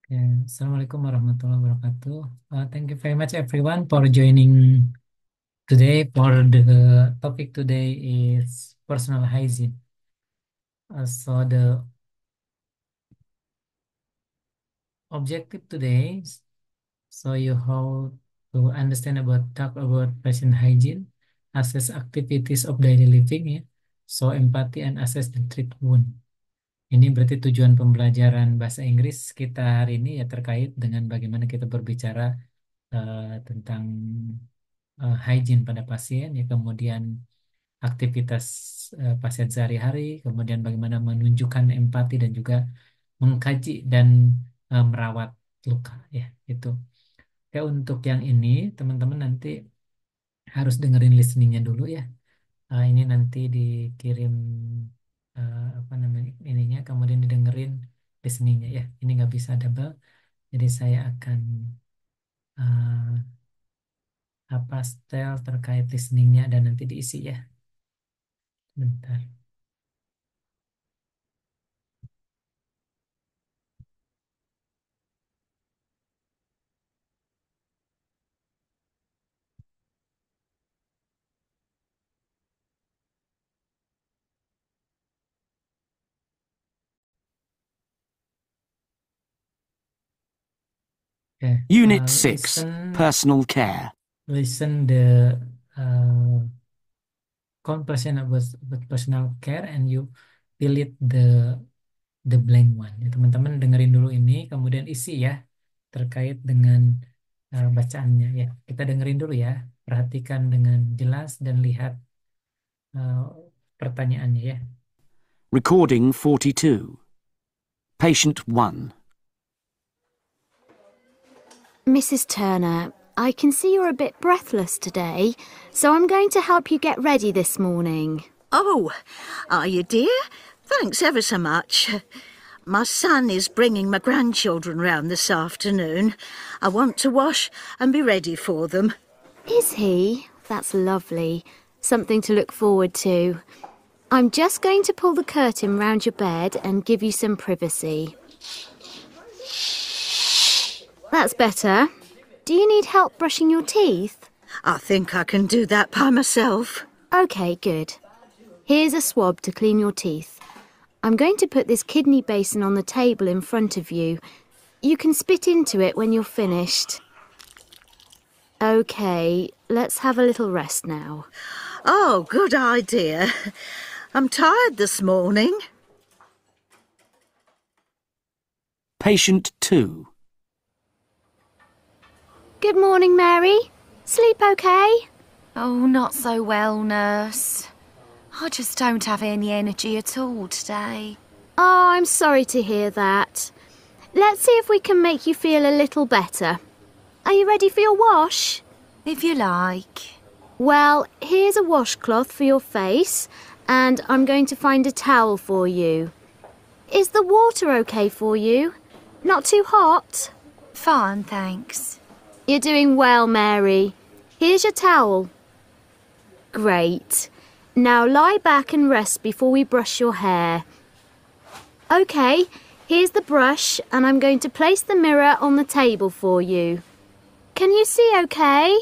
Ya, Assalamualaikum warahmatullahi wabarakatuh. Thank you very much everyone for joining today. For the topic today is personal hygiene. So the objective today is show you how to understand about talk about personal hygiene, assess activities of daily living ya, show empathy and assess the treat wound. Ini berarti tujuan pembelajaran bahasa Inggris kita hari ini ya terkait dengan bagaimana kita berbicara tentang hygiene pada pasien, ya kemudian aktivitas pasien sehari-hari, kemudian bagaimana menunjukkan empati dan juga mengkaji dan merawat luka, ya itu. Oke, untuk yang ini teman-teman nanti harus dengerin listeningnya dulu ya. Ini nanti dikirim apa namanya ininya, kemudian didengerin listeningnya ya. Ini nggak bisa double, jadi saya akan uh, apa style terkait listeningnya dan nanti diisi ya. Bentar. Okay. Unit 6, Listen, Personal Care. listen the uh, conversation about personal care and you fill it the blank one. Ya, teman-teman dengerin dulu ini, kemudian isi ya terkait dengan bacaannya ya. Kita dengerin dulu ya, perhatikan dengan jelas dan lihat uh, pertanyaannya ya. Recording 42. Patient 1. Mrs. Turner, I can see you're a bit breathless today, so I'm going to help you get ready this morning. Oh, are you, dear? Thanks ever so much. My son is bringing my grandchildren round this afternoon. I want to wash and be ready for them. Is he? That's lovely. Something to look forward to. I'm just going to pull the curtain round your bed and give you some privacy. That's better. Do you need help brushing your teeth? I think I can do that by myself. OK, good. Here's a swab to clean your teeth. I'm going to put this kidney basin on the table in front of you. You can spit into it when you're finished. OK, let's have a little rest now. Oh, good idea. I'm tired this morning. Patient 2. Good morning, Mary. Sleep OK? Oh, not so well, nurse. I just don't have any energy at all today. Oh, I'm sorry to hear that. Let's see if we can make you feel a little better. Are you ready for your wash? If you like. Well, here's a washcloth for your face, and I'm going to find a towel for you. Is the water OK for you? Not too hot? Fine, thanks. You're doing well, Mary. Here's your towel. Great. Now lie back and rest before we brush your hair. OK, here's the brush, and I'm going to place the mirror on the table for you. Can you see OK?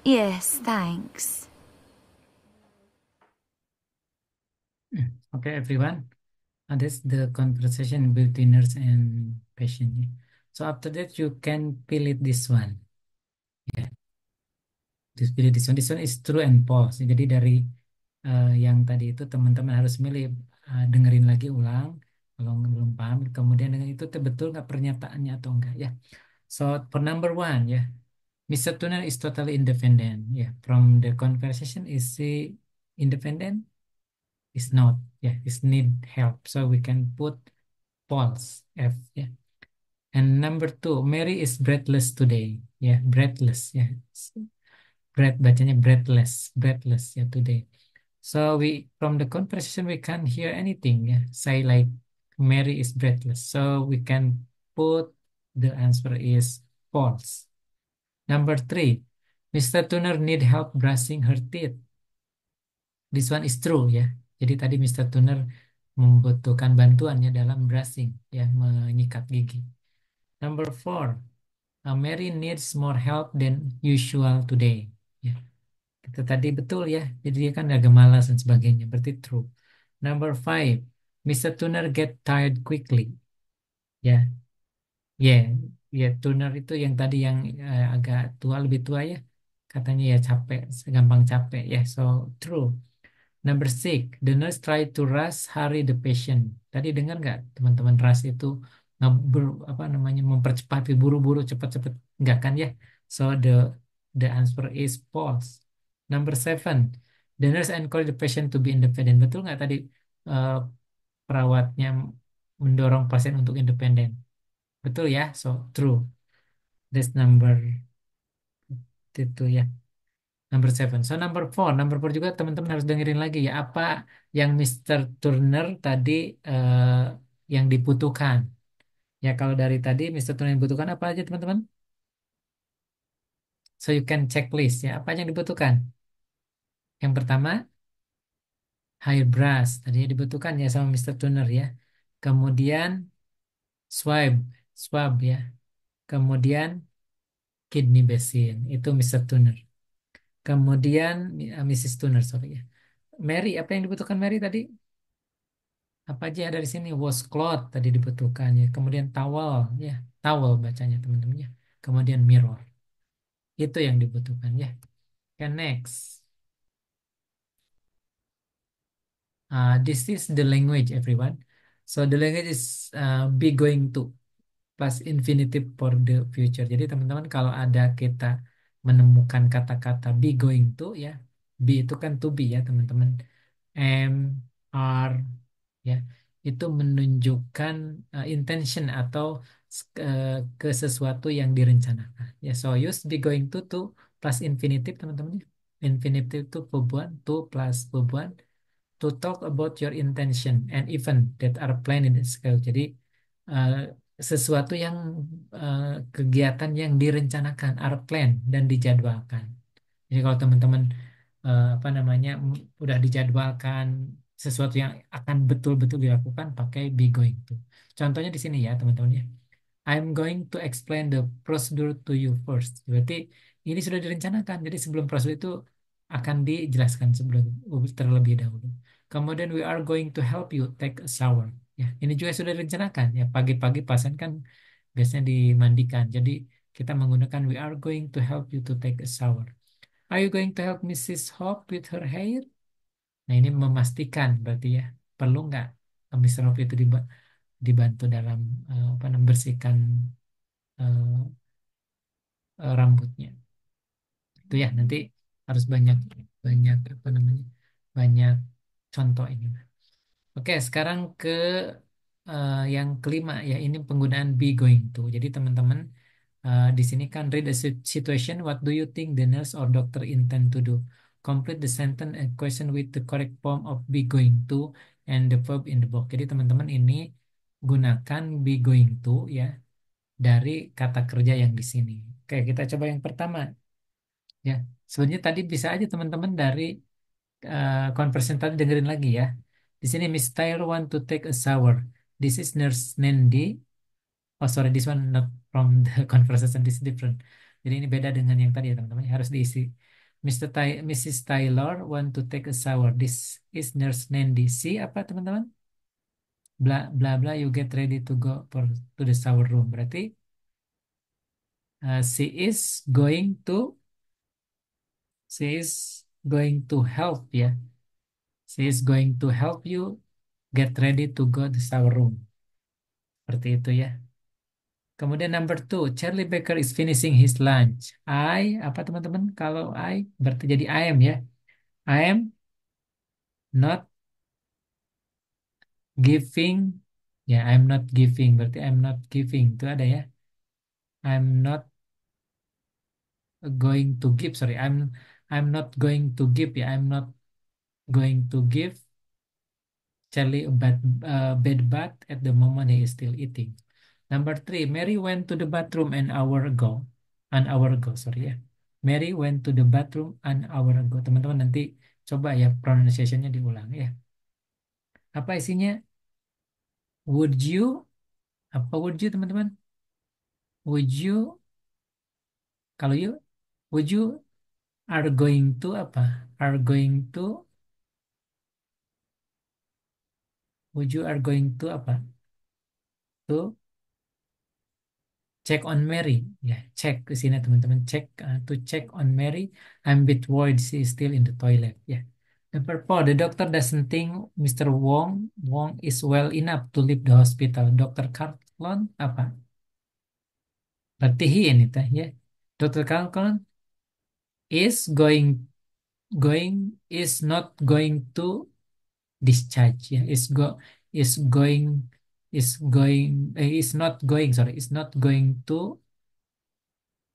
Yes, thanks. Okay, everyone. That's the conversation between nurse and patient. So after that, you can fill it this one. Yeah, just pilih this one. This one is true and false. Jadi dari yang tadi itu teman-teman harus milih, dengerin lagi ulang kalau belum paham. Kemudian dengan itu betul nggak pernyataannya atau enggak ya. So for number one ya, Mr. Tuner is totally independent. Yeah, from the conversation, is he independent? Is not. Yeah, is need help. So we can put false F. Yeah. And number two, Mary is breathless today. Yeah, breathless. Yeah, breath bacanya breathless. Yeah, today. So we from the conversation we can't hear anything. Yeah, say like Mary is breathless. So we can put the answer is false. Number three, Mr. Tuner need help brushing her teeth. This one is true ya. Jadi tadi Mr. Tuner membutuhkan bantuannya dalam brushing ya, menyikat gigi. Number 4, Mary needs more help than usual today. Ya, itu tadi betul ya. Jadi dia kan agak malas dan sebagainya. Berarti true. Number 5, Mr. Tuner get tired quickly. Ya, ya, ya. Tuner itu yang tadi yang agak tua, lebih tua ya. Katanya ya capek, gampang capek ya. So true. Number 6, the nurse try to rush hurry the patient. Tadi dengar nggak teman-teman, rush itu apa namanya, mempercepat, buru-buru, cepat-cepat, nggak kan ya? So the answer is false. Number 7, the nurse encourage the patient to be independent. Betul nggak tadi eh, perawatnya mendorong pasien untuk independen? Betul ya? So true. That's number itu ya. Number 7. So number 4 juga teman-teman harus dengerin lagi ya, apa yang Mr. Turner tadi eh, yang dibutuhkan. Ya kalau dari tadi Mr. Turner yang dibutuhkan apa aja teman-teman? So you can checklist ya, apa aja yang dibutuhkan. Yang pertama hair brush, tadi dibutuhkan ya sama Mr. Turner ya. Kemudian swab, swab ya. Kemudian kidney basin, itu Mr. Turner. Kemudian Mrs. Turner, sorry ya. Mary, apa yang dibutuhkan Mary tadi? Apa aja dari sini? Washcloth tadi dibutuhkan ya. Kemudian towel ya, towel bacanya teman-teman ya. Kemudian mirror. Itu yang dibutuhkan ya. Okay, next. This is the language everyone. So the language is be going to plus infinitive for the future. Jadi teman-teman kalau ada kita menemukan kata-kata be going to ya. Be itu kan to be ya teman-teman. Am, are, ya, itu menunjukkan intention atau ke sesuatu yang direncanakan. Ya, so use be going to plus infinitive teman-teman. Infinitive itu verbuan, to plus verbuan, to talk about your intention and event that are planned in the schedule. Jadi eh, sesuatu yang kegiatan yang direncanakan, are planned dan dijadwalkan. Jadi kalau teman-teman apa namanya udah dijadwalkan sesuatu yang akan betul-betul dilakukan, pakai be going to. Contohnya di sini ya teman-teman ya. I'm going to explain the procedure to you first. Berarti ini sudah direncanakan. Jadi sebelum prosedur itu akan dijelaskan sebelum terlebih dahulu. Kemudian we are going to help you take a shower. Ya, ini juga sudah direncanakan. Ya, pagi-pagi pasien kan biasanya dimandikan. Jadi kita menggunakan we are going to help you to take a shower. Are you going to help Mrs. Hope with her hair? Nah, ini memastikan berarti ya. Perlu nggak Mr. Hope itu dibantu dalam apa namanya, bersihkan eh, rambutnya. Itu ya, nanti harus banyak banyak apa namanya? Banyak contoh ini. Oke, sekarang ke yang kelima ya, ini penggunaan be going to. Jadi teman-teman di sini kan read the situation. What do you think the nurse or doctor intend to do? Complete the sentence and question with the correct form of be going to and the verb in the box. Jadi teman-teman ini gunakan be going to ya dari kata kerja yang di sini. Oke, kita coba yang pertama ya. Sebenarnya tadi bisa aja teman-teman dari conversation tadi dengerin lagi ya. Di sini Miss Tyler want to take a shower. This is Nurse Nandy. Oh sorry, this one not from the conversation, this is different. Jadi ini beda dengan yang tadi ya teman-teman. Harus diisi. Mrs. Taylor want to take a shower. This is Nurse Nandy. See apa teman-teman? Bla bla bla. You get ready to go to the shower room. Berarti she is going to help ya. She is going to help you get ready to go to shower room. Seperti itu ya. Kemudian number 2, Charlie Baker is finishing his lunch. Apa teman-teman? Kalau berarti jadi I am ya. I am not giving. Ya, I'm not giving. Berarti I'm not giving. Itu ada ya. I'm not going to give. Sorry, I'm not going to give ya. I'm not going to give Charlie a bad bath at the moment he is still eating. Number 3, Mary went to the bathroom an hour ago. An hour ago, sorry ya. Mary went to the bathroom an hour ago. Teman-teman nanti coba ya pronunciation-nya diulang ya. Apa isinya? Would you? Apa would you teman-teman? would you, kalau you, would you are going to apa? Are going to, would you are going to apa? To check on Mary. Ya, check ke sini teman-teman. Check, to check on Mary. I'm a bit worried she is still in the toilet. Ya. Number 4, the doctor doesn't think Mr. Wong is well enough to leave the hospital. Dr. Carlton apa? Berarti he ini teh ya. Dr. Carlton is not going to discharge ya. Is not going to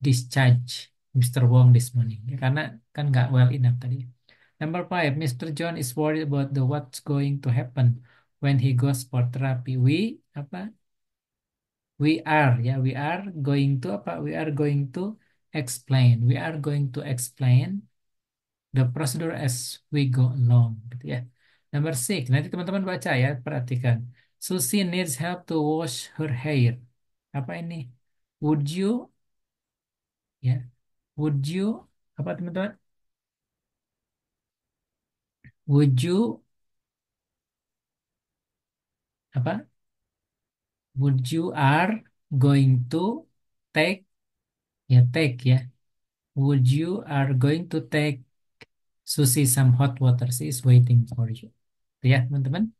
discharge Mr. Wong this morning ya, karena kan nggak well enough tadi. Number 5, Mr. John is worried about what's going to happen when he goes for therapy. We are going to apa? We are going to explain. We are going to explain the procedure as we go along, gitu ya. Number 6, nanti teman-teman baca ya, perhatikan. Susie needs help to wash her hair. Apa ini? Would you, ya, would you, apa teman-teman? Would you, apa? Would you are going to take, ya take ya. Would you are going to take Susie some hot water. She is waiting for you. Itu ya teman-teman.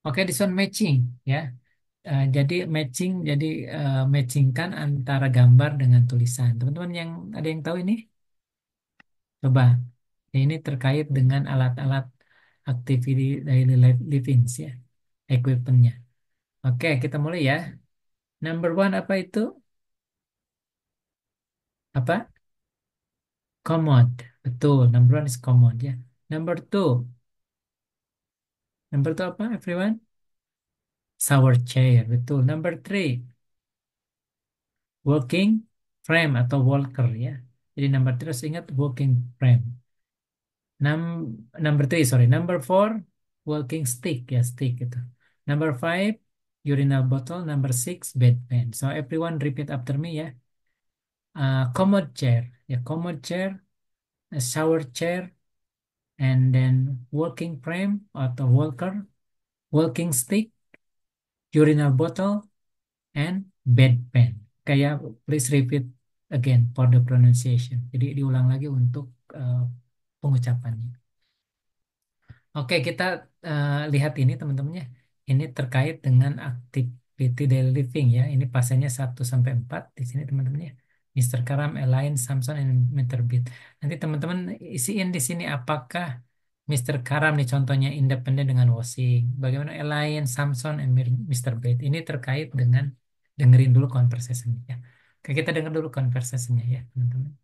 Oke, this one matching ya. Jadi matchingkan antara gambar dengan tulisan. Teman-teman yang ada yang tahu ini? Coba. Ini terkait dengan alat-alat activity daily living ya, equipmentnya. Oke, kita mulai ya. Number 1 apa itu? Apa? Commode. Betul. Number 1 is commode ya. Number 2. Number 2 apa, everyone? Shower chair. Betul. Number 3. Walking frame atau walker ya. Jadi number 3 harus ingat walking frame. Number 3, sorry. Number 4, walking stick ya, stick itu. Number 5, urinal bottle. Number 6, bedpan. So everyone repeat after me ya. Commode chair ya, commode chair, a shower chair, and then walking frame atau walker, walking stick, urinal bottle, and bedpan. Kayak please repeat again for the pronunciation. Jadi diulang lagi untuk pengucapannya. Oke, kita lihat ini teman-temannya. Ini terkait dengan activity daily living ya. Ini pasalnya 1-4 di sini teman-temannya. Mr. Karam, Elaine, Samson, and Mr. Beat. Nanti teman-teman isiin di sini apakah Mr. Karam nih contohnya independen dengan washing. Bagaimana Elaine, Samson, and Mr. Beat. Ini terkait dengan dengerin dulu conversation ya. Oke, kita denger dulu conversation-nya ya teman-teman.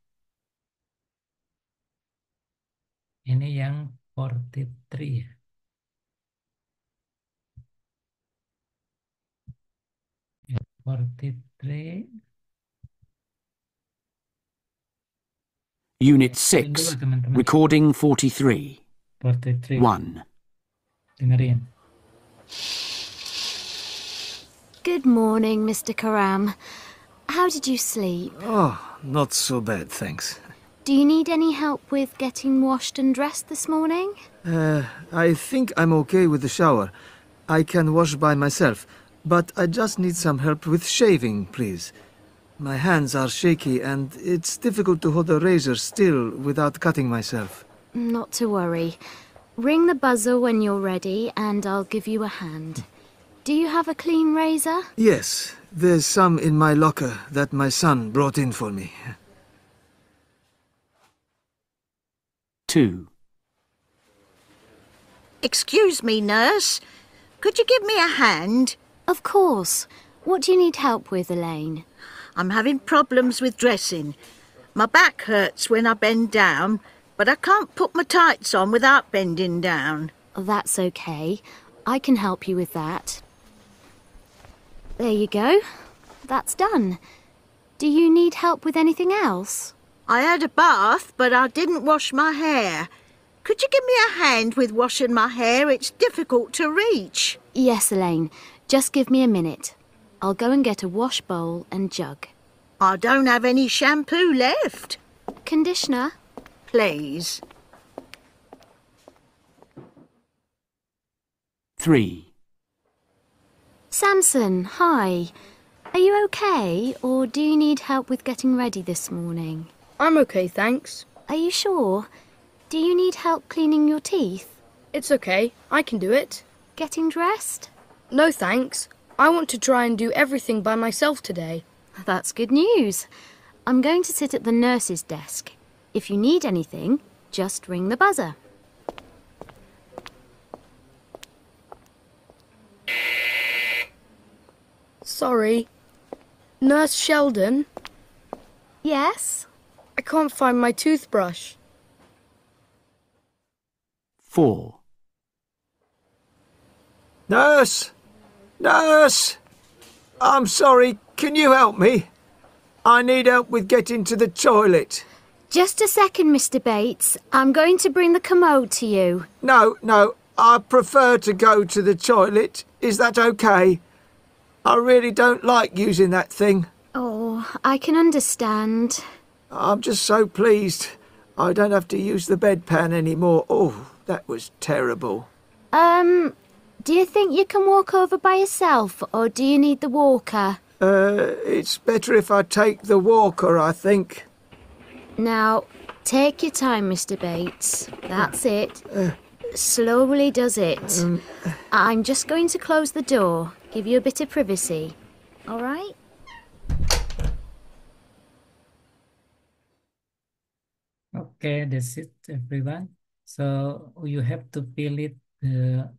Ini yang 43 ya. Ya, 43. Unit Dengerin 6, dulu teman-teman. recording 43. 43. 1. Dengerin. Good morning, Mr. Karam. How did you sleep? Oh, not so bad, thanks. Do you need any help with getting washed and dressed this morning? I think I'm okay with the shower. I can wash by myself, but I just need some help with shaving, please. My hands are shaky and it's difficult to hold a razor still without cutting myself. Not to worry. Ring the buzzer when you're ready and I'll give you a hand. Do you have a clean razor? Yes, there's some in my locker that my son brought in for me. 2. Excuse me, nurse. Could you give me a hand? Of course. What do you need help with, Elaine? I'm having problems with dressing. My back hurts when I bend down, but I can't put my tights on without bending down. That's okay. I can help you with that. There you go. That's done. Do you need help with anything else? I had a bath, but I didn't wash my hair. Could you give me a hand with washing my hair? It's difficult to reach. Yes, Elaine. Just give me a minute. I'll go and get a wash bowl and jug. I don't have any shampoo left. Conditioner? Please. 3. Samson, hi. Are you okay, or do you need help with getting ready this morning? I'm okay, thanks. Are you sure? Do you need help cleaning your teeth? It's okay, I can do it. Getting dressed? No thanks. I want to try and do everything by myself today. That's good news. I'm going to sit at the nurse's desk. If you need anything, just ring the buzzer. Sorry. Nurse Sheldon, Yes? I can't find my toothbrush. 4. Nurse! Nurse! I'm sorry, can you help me? I need help with getting to the toilet. Just a second, Mr. Bates. I'm going to bring the commode to you. No, I prefer to go to the toilet. Is that okay? I really don't like using that thing. Oh, I can understand. I'm just so pleased I don't have to use the bedpan anymore. Oh, that was terrible. Do you think you can walk over by yourself, or do you need the walker? It's better if I take the walker, I think. Now, take your time, Mr. Bates. That's it. Slowly does it. I'm just going to close the door, give you a bit of privacy. All right? Okay, that's it, everyone. So you have to fill it the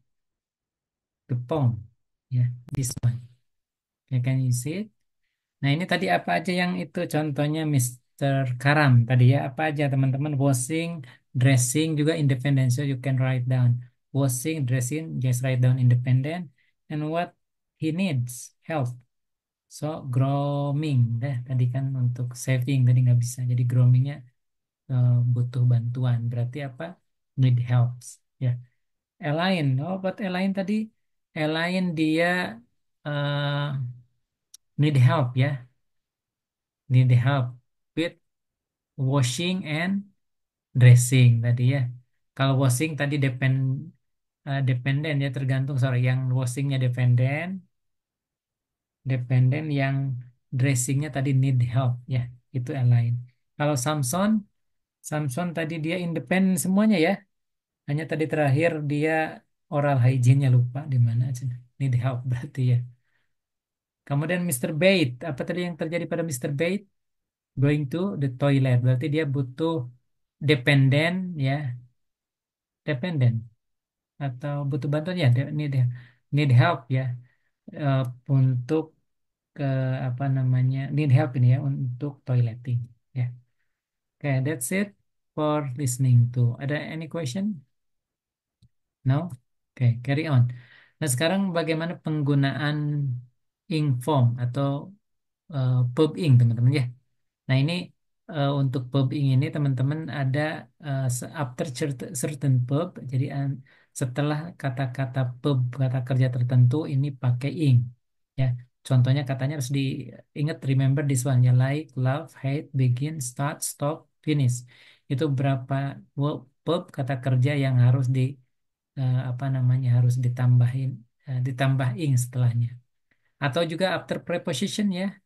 form. Yeah, this one. Okay, can you see it? Nah, ini tadi apa aja yang itu contohnya Mr. Karam tadi ya. Apa aja teman-teman? Washing, dressing juga independent. So you can write down. Washing, dressing, just write down independent. And what he needs, help. So grooming, tadi kan untuk saving tadi nggak bisa. Jadi groomingnya butuh bantuan. Berarti apa? Need helps. Ya. Elaine, buat Elaine tadi. Elaine dia need help ya. Need help with washing and dressing tadi ya. Kalau washing tadi dependent ya, tergantung, sorry, yang washingnya dependent yang dressingnya tadi need help ya, itu Elaine. Kalau Samson tadi dia independen semuanya ya, hanya tadi terakhir dia oral hygiene-nya lupa di mana aja, need help berarti ya. Kemudian Mr. Bate, apa tadi yang terjadi pada Mr. Bate? Going to the toilet, berarti dia butuh dependent ya, dependent atau butuh bantuan ya, need help ya, untuk ke apa namanya, need help ini ya untuk toileting ya. Okay, that's it for listening to. Ada any question? No? Okay, carry on. Nah, sekarang bagaimana penggunaan ink form atau pub ink, teman-teman ya. Nah, ini untuk pub ink ini teman-teman ada after certain pub. Jadi setelah kata-kata pub, kata kerja tertentu ini pakai ink ya. Contohnya katanya harus diingat, remember this one ya, like, love, hate, begin, start, stop, finish. Itu berapa verb kata kerja yang harus apa namanya, harus ditambah ing setelahnya. Atau juga after preposition ya,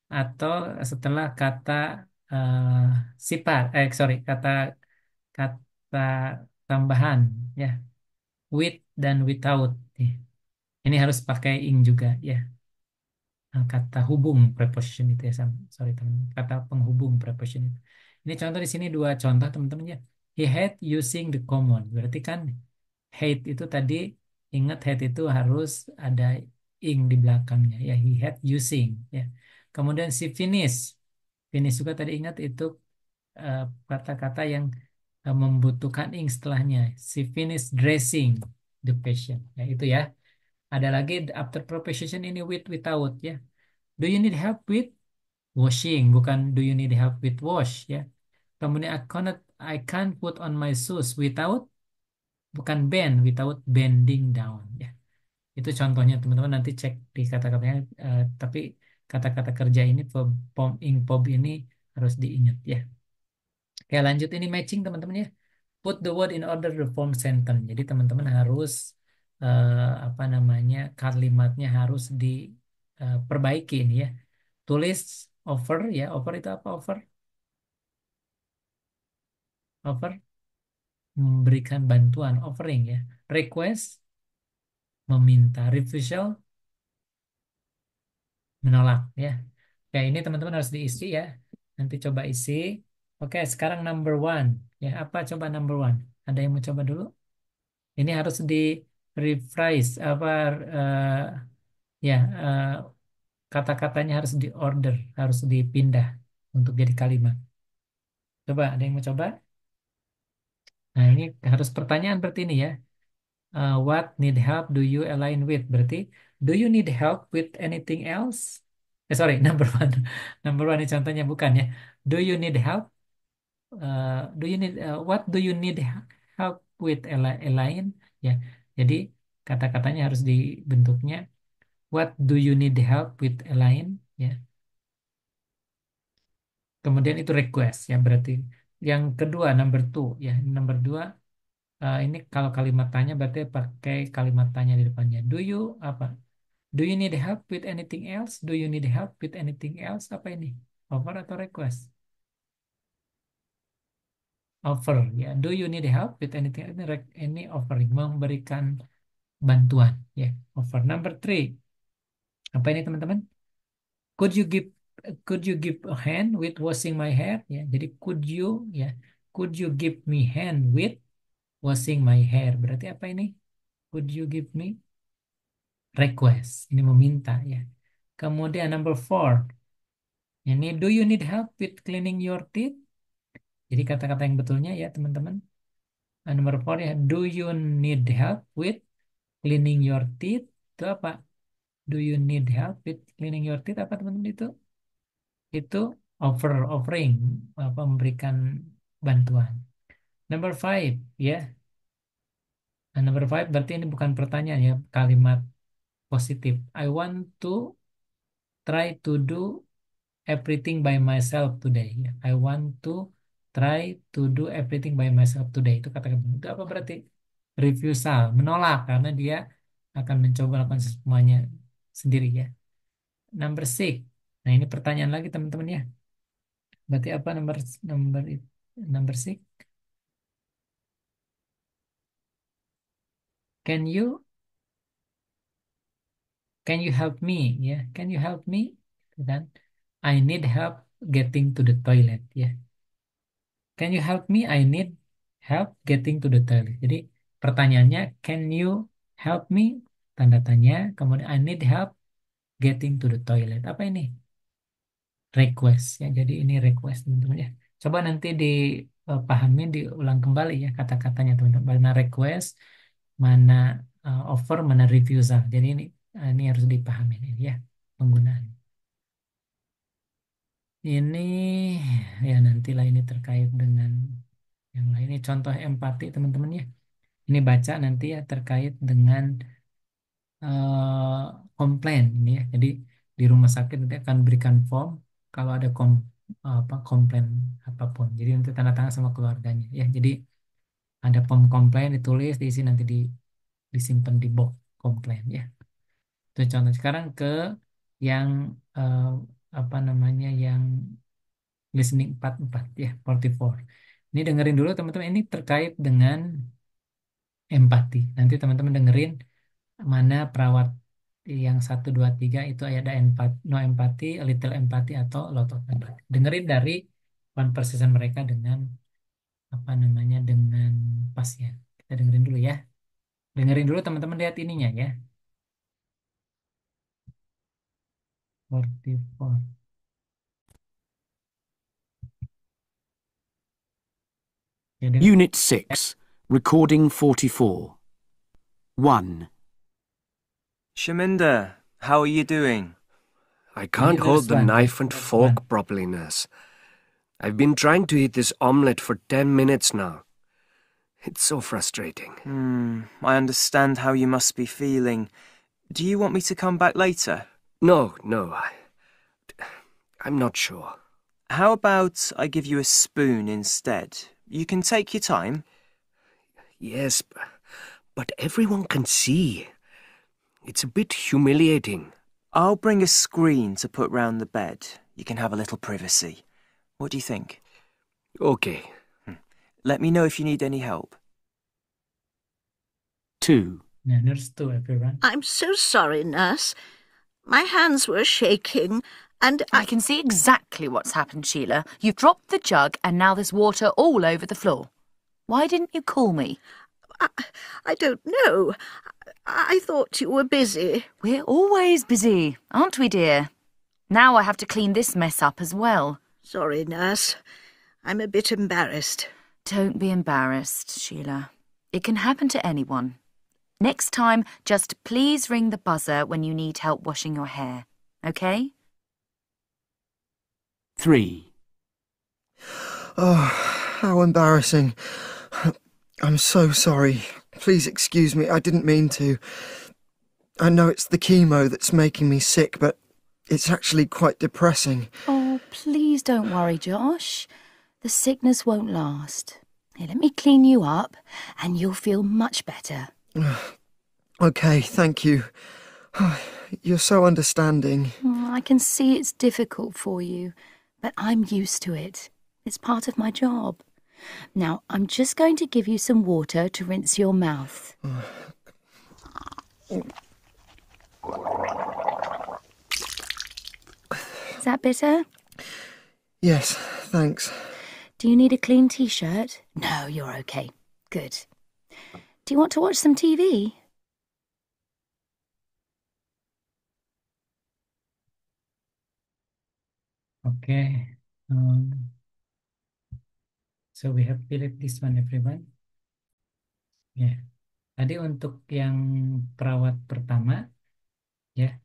atau setelah kata sifat, kata kata tambahan ya, with dan without. Ini harus pakai ing juga ya. Kata hubung preposition itu ya, sorry teman, kata penghubung preposition itu. Ini contoh di sini, dua contoh teman-teman ya. He hate using the common, berarti kan hate itu tadi, ingat hate itu harus ada ing di belakangnya ya. He hate using ya. Kemudian si finish juga tadi, ingat itu kata-kata yang membutuhkan ing setelahnya. Si finish dressing the patient ya, itu ya. Ada lagi after preposition ini with, without ya. Do you need help with washing? Bukan do you need help with wash ya. Kemudian I can't put on my shoes without, bukan bend, without bending down ya. Itu contohnya teman-teman, nanti cek di kata-katanya. Tapi kata-kata kerja ini verb pom ing pob ini harus diingat ya. Oke, lanjut ini matching teman-teman ya. Put the word in order to form sentence. Jadi teman-teman harus apa namanya, kalimatnya harus diperbaiki ini ya. Tulis offer ya. Offer itu apa? Offer memberikan bantuan, offering ya. Request meminta, refusal menolak ya. Oke, ini teman-teman harus diisi ya. Nanti coba isi. Oke, sekarang number one ya. Apa coba number one? Ada yang mau coba dulu? Ini harus di rephrase apa ya, kata-katanya harus diorder, harus dipindah untuk jadi kalimat. Coba, ada yang mau coba? Nah, ini harus pertanyaan berarti ini ya. What need help do you align with? Berarti, do you need help with anything else? Sorry, number one. Number one ini contohnya bukan ya. Do you need help? What do you need help with align? Ya, jadi kata-katanya harus dibentuknya. What do you need help with align? Ya. Kemudian itu request ya, berarti. Yang kedua, number two ya. Number dua, ini kalau kalimat tanya berarti pakai kalimat tanya di depannya. Do you apa? Do you need help with anything else? Do you need help with anything else? Apa ini? Offer atau request? Offer ya. Do you need help with anything? Ini offering, memberikan bantuan ya. Offer. Number three. Apa ini teman-teman? Could you give a hand with washing my hair? Ya. Jadi could you ya. Could you give me hand with washing my hair? Berarti apa ini? Could you give me? Request. Ini meminta ya. Kemudian number four. Ini do you need help with cleaning your teeth? Jadi kata-kata yang betulnya ya teman-teman. Number four ya. Do you need help with cleaning your teeth? Itu apa? Do you need help with cleaning your teeth? Apa teman-teman itu? Itu offering. Apa, memberikan bantuan. Number five ya. Number five berarti ini bukan pertanyaan ya. Kalimat positif. I want to try to do everything by myself today. Ya. I want to try to do everything by myself today. Itu kata-kata. Itu apa berarti? Refusal, menolak karena dia akan mencoba melakukan semuanya sendiri ya. Number six. Nah, ini pertanyaan lagi teman-teman ya. Berarti apa number six? Can you help me? Ya, can you help me? Dan I need help getting to the toilet ya. Can you help me? I need help getting to the toilet. Jadi pertanyaannya, can you help me? Tanda tanya. Kemudian I need help getting to the toilet. Apa ini? Request ya. Jadi ini request teman-teman ya. Coba nanti dipahami, diulang kembali ya kata-katanya teman-teman. Mana request, mana offer, mana refusal. Jadi ini harus dipahami ini ya penggunaan. Ini ya nantilah ini terkait dengan yang lain. Ini contoh empati teman-teman ya. Ini baca nanti ya terkait dengan komplain ini ya. Jadi di rumah sakit nanti akan berikan form kalau ada komplain apapun. Jadi nanti tanda tangan sama keluarganya ya. Jadi ada form komplain ditulis, diisi, nanti disimpan di box komplain ya. Itu contoh. Sekarang ke yang apa namanya, yang listening 44 ya, 44. Ini dengerin dulu teman-teman, ini terkait dengan empati. Nanti teman-teman dengerin mana perawat yang 1, 2, 3 itu ada empati, no empati, a little empati, atau a lot of empati. Dengerin dari conversation mereka dengan apa namanya, dengan pasien. Kita dengerin dulu ya. Dengerin dulu teman-teman, lihat ininya ya. 44. Ya, Unit 6, Recording 44. 1. Shaminda, how are you doing? I can't hold the knife and fork properly, nurse. I've been trying to eat this omelette for 10 minutes now. It's so frustrating. I understand how you must be feeling. Do you want me to come back later? No, I'm not sure. How about I give you a spoon instead? You can take your time. Yes, but everyone can see. It's a bit humiliating. I'll bring a screen to put round the bed. You can have a little privacy. What do you think? Okay. Let me know if you need any help. 2. Yeah, nurse 2, everyone. I'm so sorry, nurse. My hands were shaking, and I can see exactly what's happened, Sheila. You've dropped the jug and now there's water all over the floor. Why didn't you call me? I don't know. I thought you were busy. We're always busy, aren't we, dear? Now I have to clean this mess up as well. Sorry, nurse. I'm a bit embarrassed. Don't be embarrassed, Sheila. It can happen to anyone. Next time, just please ring the buzzer when you need help washing your hair, okay? 3. Oh, how embarrassing. I'm so sorry. Please excuse me, I didn't mean to. I know it's the chemo that's making me sick, but it's actually quite depressing. Oh, please don't worry, Josh. The sickness won't last. Here, let me clean you up and you'll feel much better. Okay, thank you. You're so understanding. I can see it's difficult for you, but I'm used to it. It's part of my job. Now, I'm just going to give you some water to rinse your mouth. Is that better? Yes, thanks. Do you need a clean t-shirt? No, you're okay. Good. Do you want to watch some TV? Okay. So we have filled this one, everyone. Ya. Tadi untuk yang perawat pertama, ya,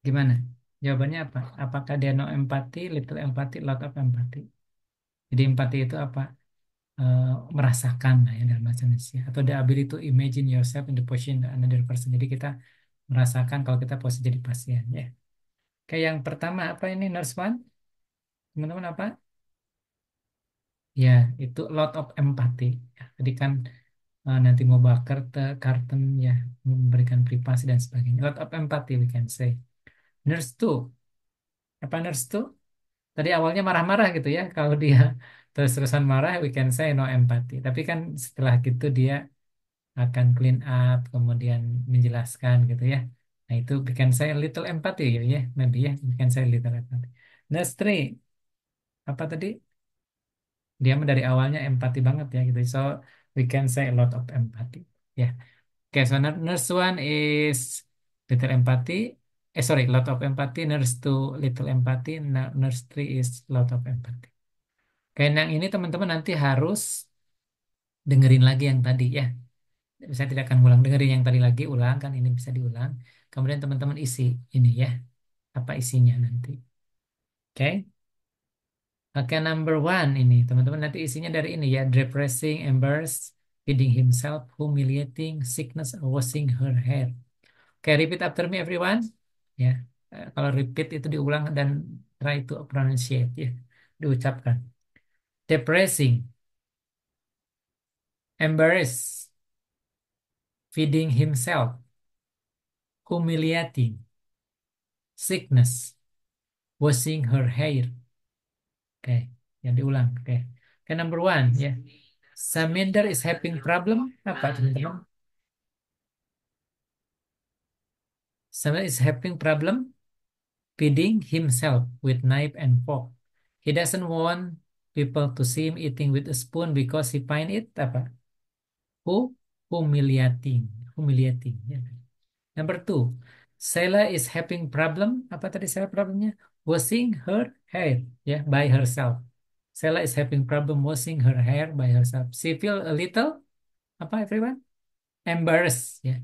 gimana? Jawabannya apa? Apakah dia no empathy, little empathy, lot of empathy? Jadi empati itu apa? Merasakan lah ya dalam bahasa Indonesia. Atau the ability to imagine yourself in the position of another person. Jadi kita merasakan kalau kita posisi jadi pasien, ya. Kayak yang pertama apa ini nurse one? Teman-teman apa? Ya, itu lot of empathy. Ya, tadi kan nanti mau bakar kartun ya, memberikan privasi dan sebagainya. Lot of empathy we can say. Nurse two, apa nurse two? Tadi awalnya marah-marah gitu ya. Kalau dia terus-terusan marah, we can say no empathy. Tapi kan setelah gitu dia akan clean up, kemudian menjelaskan gitu ya. Nah itu we can say little empathy gitu ya, maybe ya, we can say little empathy. Nurse three, apa tadi? Dia mah dari awalnya empati banget ya gitu. So we can say a lot of empathy. Ya. Okay, so nurse one is little empathy. Sorry, lot of empathy. Nurse two little empathy. Nurse three is lot of empathy. Oke, yang ini teman-teman nanti harus dengerin lagi yang tadi ya. Saya tidak akan ulang, dengerin yang tadi lagi, ulang kan ini bisa diulang. Kemudian teman-teman isi ini ya, apa isinya nanti. Oke. Oke, number one ini teman-teman nanti isinya dari ini ya, depressing, embarrassed, feeding himself, humiliating, sickness, or washing her hair. Oke, repeat after me everyone. Ya, kalau repeat itu diulang dan try to pronunciate ya, diucapkan. Depressing, embarrassed, feeding himself, humiliating, sickness, washing her hair. Oke, yang diulang. Oke, oke number one ya. Saminder is having problem apa teman-teman? Saminder is having problem feeding himself with knife and fork. He doesn't want people to see him eating with a spoon because he find it apa? Humiliating, humiliating. Ya. Number two, Sheila is having problem. Apa tadi Sheila problemnya? Washing her hair, ya, by herself. Sheila is having problem washing her hair by herself. She feel a little apa everyone? Embarrassed, ya.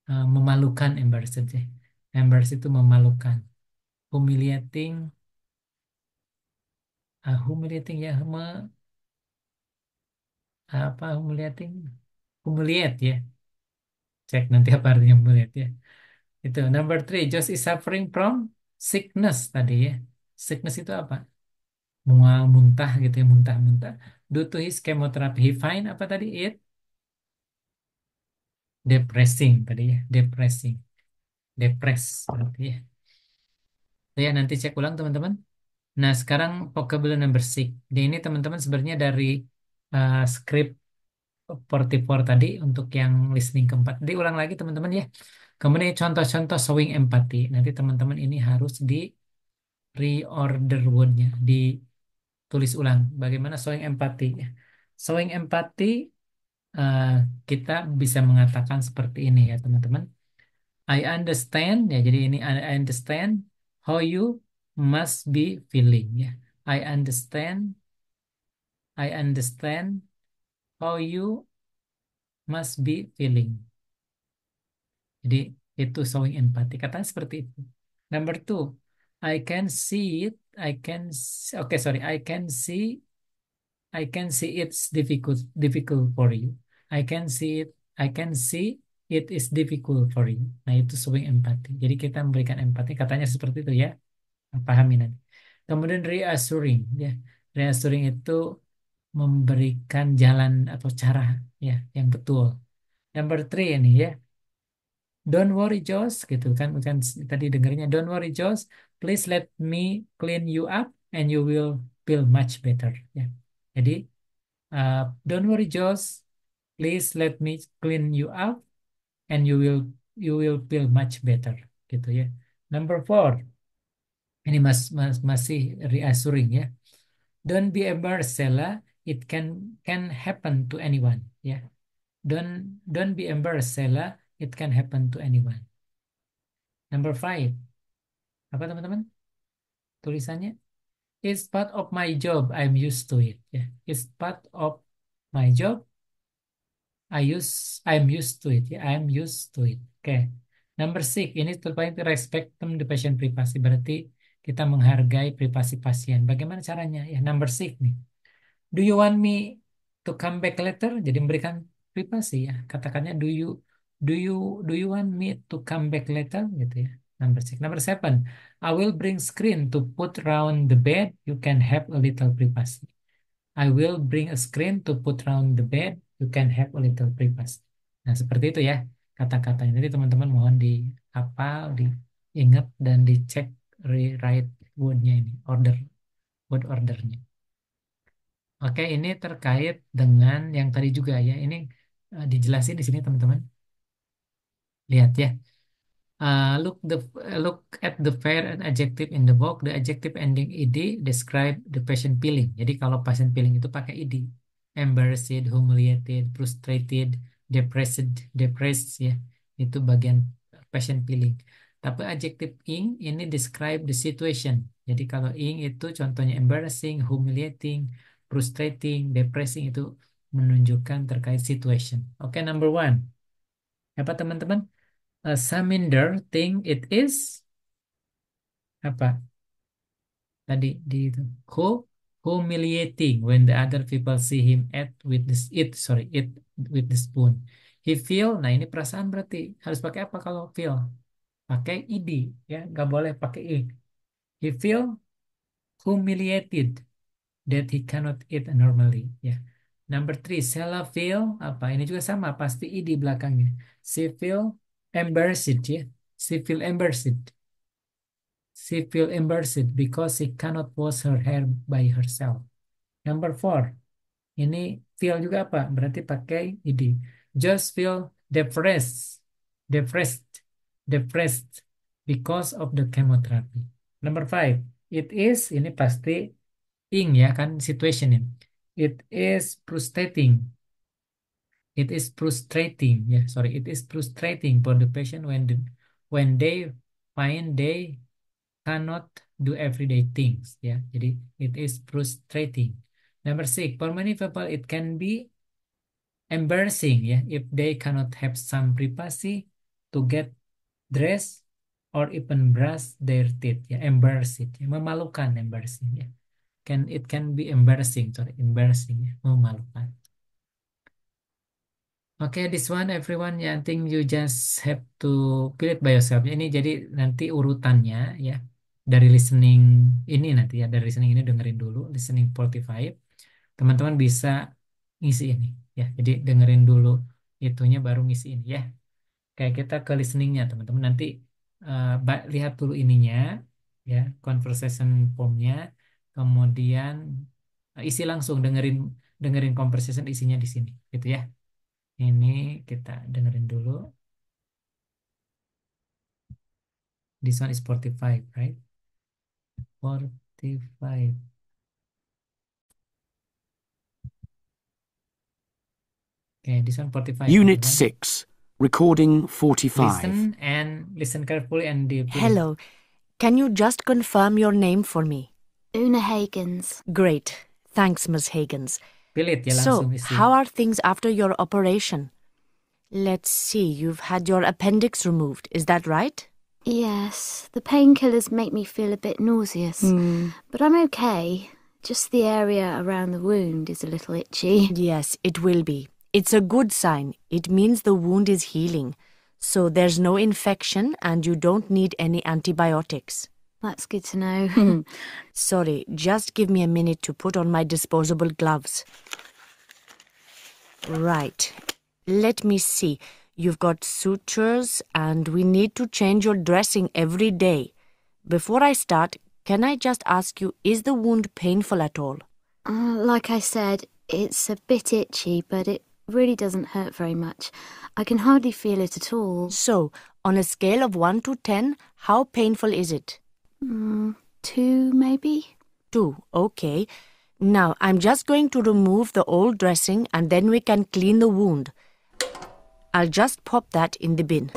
Memalukan, embarrassed ya. Embarrassed itu memalukan. Humiliating, humiliating ya, apa humiliating? Humiliate ya. Cek nanti apa artinya humiliate ya. Itu number three, Josh is suffering from sickness tadi ya. Sickness itu apa? Mual, muntah gitu ya, muntah-muntah. Due to his chemotherapy, he find apa tadi? It depressing tadi ya, depressing, depress berarti ya. Ya nanti cek ulang teman-teman. Nah sekarang vocabulary number six. Ini teman-teman sebenarnya dari script 44 tadi untuk yang listening keempat. Diulang lagi teman-teman ya. Kemudian contoh-contoh showing empathy. Nanti teman-teman ini harus di reorder wordnya, ditulis ulang. Bagaimana showing empathy? Showing empathy eh, kita bisa mengatakan seperti ini ya teman-teman. I understand ya. Jadi ini I understand how you must be feeling ya. I understand, I understand how you must be feeling. Jadi itu showing empathy. Katanya seperti itu. Number two, I can see it. Oke, sorry. I can see it's difficult for you. I can see it. I can see it is difficult for you. Nah, itu showing empathy. Jadi kita memberikan empati. Katanya seperti itu ya. Pahami nanti. Kemudian reassuring ya. Reassuring itu memberikan jalan atau cara ya yang betul. Number three ini ya. Don't worry, Josh, gitu kan? Kan tadi dengarnya, don't worry, Josh. Please let me clean you up and you will feel much better. Ya. Jadi, uh, don't worry, Josh. Please let me clean you up and you will feel much better. Gitu ya. Number four, ini masih reassuring ya. Don't be embarrassed, Sela. It can happen to anyone. Ya. Don't be embarrassed, Sela. It can happen to anyone. Number five. Apa teman-teman? Tulisannya it's part of my job, I'm used to it ya. It's part of my job, I'm used to it ya. I'm used to it. Oke. Number six, ini terkait respect the patient privacy, berarti kita menghargai privasi pasien. Bagaimana caranya ya? Number six nih, do you want me to come back later? Jadi memberikan privasi ya. Katakannya do you do you want me to come back later gitu ya. Number six. Number seven, I will bring screen to put around the bed. You can have a little privacy. I will bring a screen to put around the bed. You can have a little privacy. Nah, seperti itu ya kata-katanya. Jadi teman-teman mohon dihafal, diingat dan dicek rewrite wordnya ini, word ordernya. Oke, ini terkait dengan yang tadi juga ya. Ini dijelasin di sini teman-teman. Lihat ya. Look at the verb and adjective in the box. The adjective ending ed describe the patient feeling. Jadi kalau patient feeling itu pakai ed. Embarrassed, humiliated, frustrated, depressed ya. Itu bagian patient feeling. Tapi adjective ing ini describe the situation. Jadi kalau ing itu contohnya embarrassing, humiliating, frustrating, depressing itu menunjukkan terkait situation. Oke, number one. Apa teman-teman? Saminder think it is apa tadi di itu humiliating when the other people see him eat with the spoon. He feel, nah ini perasaan berarti harus pakai apa kalau feel? Pakai ed ya, nggak boleh pakai i. He feel humiliated that he cannot eat normally ya. Number three, Sela feel apa? Ini juga sama, pasti i di belakangnya. She feel embarrassed ya. She feel embarrassed. She feel embarrassed because she cannot wash her hair by herself. Number four, ini feel juga apa? Berarti pakai id. Just feel depressed, depressed, depressed because of the chemotherapy. Number five, it is, ini pasti ing ya kan situation ini. It is frustrating. It is frustrating, yeah, sorry. It is frustrating for the patient when they find they cannot do everyday things, ya. Jadi it is frustrating. Number six, for many people it can be embarrassing, ya, if they cannot have some privacy to get dressed or even brush their teeth, ya. Embarrassing, ya. Memalukan, embarrassing, ya. It can be embarrassing, sorry, embarrassing, ya. Memalukan. Okay, this one everyone, ya, I think you just have to feel it by yourself. Ini jadi nanti urutannya ya dari listening ini nanti ya dari listening ini dengerin dulu listening 45. Teman-teman bisa ngisi ini ya. Jadi dengerin dulu itunya baru ngisi ini ya. Kayak kita ke listeningnya teman-teman nanti lihat dulu ininya ya conversation formnya, kemudian isi langsung dengerin dengerin conversation isinya di sini gitu ya. Ini kita dengerin dulu. This one is 45, right? 45. Okay, this one 45. Unit everyone. 6, recording 45. Listen carefully and deeply. Hello. Can you just confirm your name for me? Una Hagens. Great. Thanks, Miss Hagens. Feel it ya So, langsung isi. how are things after your operation? Let's see, you've had your appendix removed, is that right? Yes, the painkillers make me feel a bit nauseous. But I'm okay. Just the area around the wound is a little itchy. Yes, it will be. It's a good sign. It means the wound is healing. So there's no infection and you don't need any antibiotics. That's good to know. Sorry, just give me a minute to put on my disposable gloves. Right. Let me see. You've got sutures and we need to change your dressing every day. Before I start, can I just ask you, is the wound painful at all? Like I said, it's a bit itchy, but it really doesn't hurt very much. I can hardly feel it at all. So, on a scale of 1 to 10, how painful is it? 2, maybe? 2, okay. Now, I'm just going to remove the old dressing and then we can clean the wound. I'll just pop that in the bin.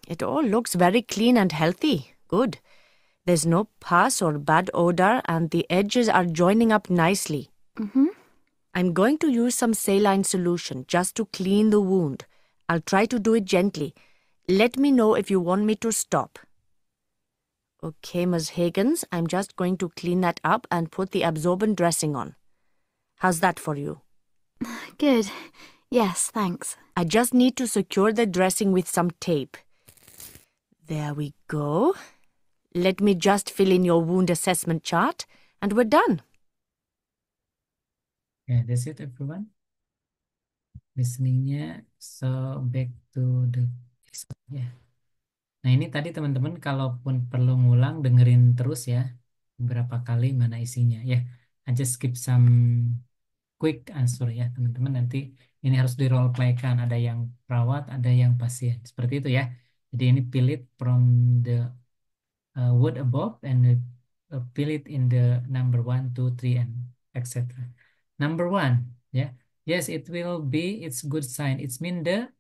It all looks very clean and healthy. Good. There's no pus or bad odor and the edges are joining up nicely. I'm going to use some saline solution just to clean the wound. I'll try to do it gently. Let me know if you want me to stop. Okay, Ms. Hagens, I'm just going to clean that up and put the absorbent dressing on. How's that for you? Good. Yes, thanks. I just need to secure the dressing with some tape. There we go. Let me just fill in your wound assessment chart and we're done. Yeah, that's it everyone. Listeningnya, so back to the ya. Nah ini tadi teman-teman kalaupun perlu ngulang dengerin terus ya beberapa kali mana isinya ya. I just skip some quick answer ya teman-teman, nanti ini harus di role playkan, ada yang perawat ada yang pasien seperti itu ya. Jadi ini peel it from the word above and peel it in the number 1, 2, 3 and etc. Number 1 ya. Yes, it will be, it's good sign. It's mean the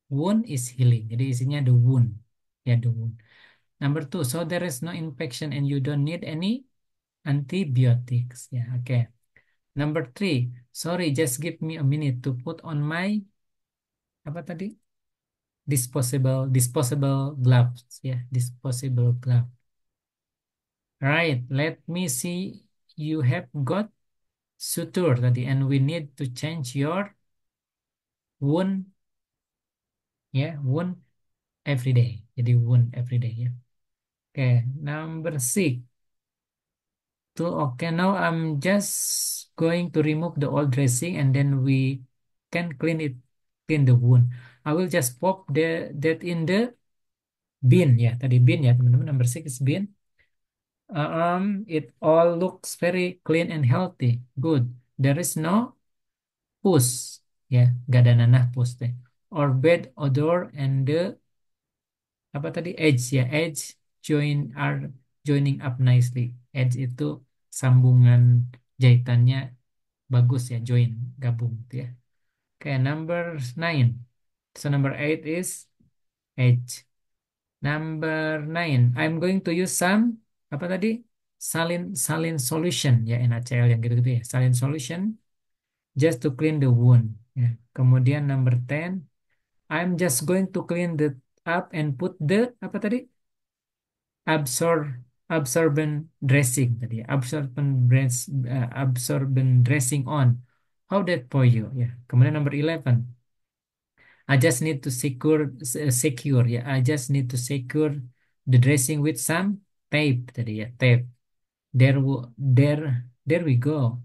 wound is healing. Jadi isinya the wound. Ya, the wound. Number 2, so there is no infection and you don't need any antibiotics. Ya, okay. Number 3, sorry, just give me a minute to put on my apa tadi? Disposable gloves. Ya, disposable glove. Right, let me see. You have got suture tadi, and we need to change your wound. Ya, wound every day. Jadi wound every day ya. Okay, number 6. Okay, now I'm just going to remove the old dressing and then we can clean the wound. I will just pop that in the bin ya. Tadi bin ya teman-teman. Number 6 is bin. It all looks very clean and healthy. Good. There is no pus ya. Gak ada nanah pus deh. Or bad odor and the apa tadi edge ya, edge are joining up nicely. Edge itu sambungan jahitannya bagus ya, join gabung gitu ya. Okay, number 9. So number 8 is edge. Number 9, I'm going to use some apa tadi, saline solution ya, NaCl yang gitu-gitu ya, saline solution just to clean the wound ya. Kemudian number 10, I'm just going to clean the up and put the apa tadi, absorbent dressing tadi ya. Absorbent dressing on. How that for you? Ya. Kemudian number 11. I just need to secure ya. I just need to secure the dressing with some tape tadi ya, tape. There we go.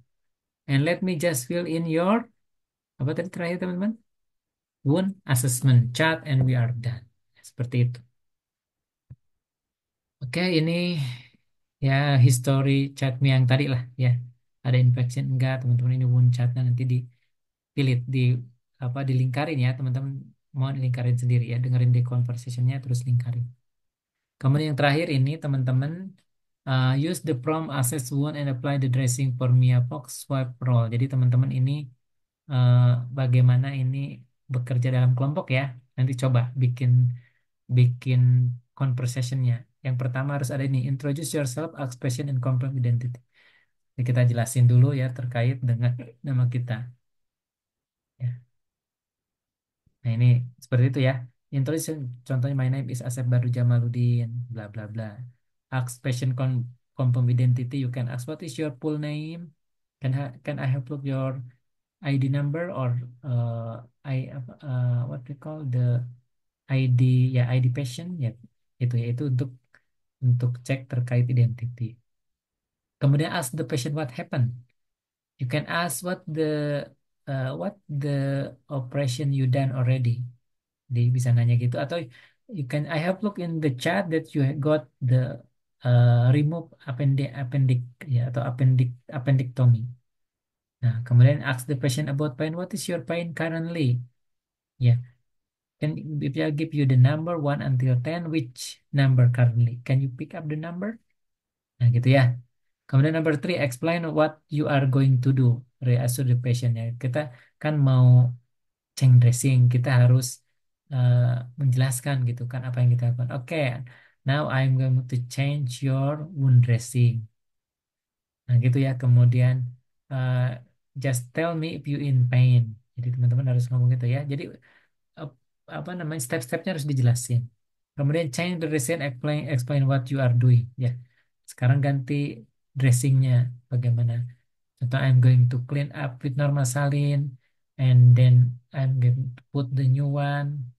And let me just fill in your apa tadi terakhir teman-teman? Wound assessment chart and we are done. Seperti itu. Oke, ini ya history chatnya yang tadi lah ya. Ada infection enggak, teman-teman, ini wound chartnya nanti dipilih di apa dilingkarin ya, teman-teman mau dilingkarin sendiri ya, dengerin di conversationnya terus lingkarin. Kemudian yang terakhir ini teman-teman use the prompt assess wound and apply the dressing for Mia Fox swipe roll. Jadi teman-teman ini eh, bagaimana ini bekerja dalam kelompok ya. Nanti coba bikin bikin conversationnya. Yang pertama harus ada ini, introduce yourself, ask question, and confirm identity. Jadi kita jelasin dulu ya terkait dengan nama kita. Ya. Nah ini seperti itu ya. Introduce, contohnya my name is Asep Baru Jamaluddin, bla bla bla. Ask question, confirm identity. You can ask what is your full name? Can I have look your ID number or what we call the ID ya, ID patient ya, itu ya, itu untuk cek terkait identity. Kemudian ask the patient what happened. You can ask what the operation you done already. Jadi bisa nanya gitu, atau you can I have look in the chat that you got the remove appendix ya, atau appendectomy. Nah, kemudian ask the patient about pain. What is your pain currently? Ya, can if I give you the number 1 until 10, which number currently? Can you pick up the number? Nah, gitu ya. Kemudian number 3, explain what you are going to do. Reassure the patient ya. Kita kan mau change dressing, kita harus eh, menjelaskan gitu kan apa yang kita lakukan. Oke, now I'm going to change your wound dressing. Nah, gitu ya. Kemudian eh, just tell me if you in pain. Jadi teman-teman harus ngomong gitu ya. Jadi eh, apa namanya, step-stepnya harus dijelasin. Kemudian change the dressing, explain what you are doing ya. Sekarang ganti dressingnya bagaimana. Contoh, I'm going to clean up with normal saline, and then I'm going to put the new one,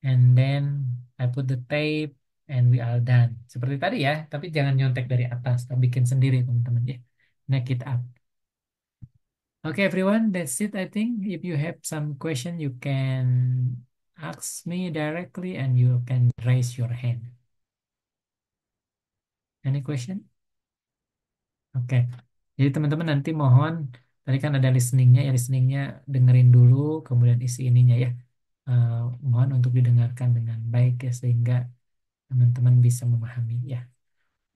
and then I put the tape, and we are done. Seperti tadi ya, tapi jangan nyontek dari atas, tapi bikin sendiri teman-teman ya. Make it up. Okay, everyone, that's it. I think if you have some question, you can ask me directly, and you can raise your hand. Any question? Oke. Jadi teman-teman nanti mohon, tadi kan ada listeningnya ya, listeningnya dengerin dulu, kemudian isi ininya ya. Eh, Mohon untuk didengarkan dengan baik ya, sehingga teman-teman bisa memahami ya.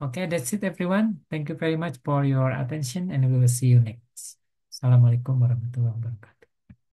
Oke, that's it everyone. Thank you very much for your attention and we will see you next. Assalamualaikum warahmatullahi wabarakatuh.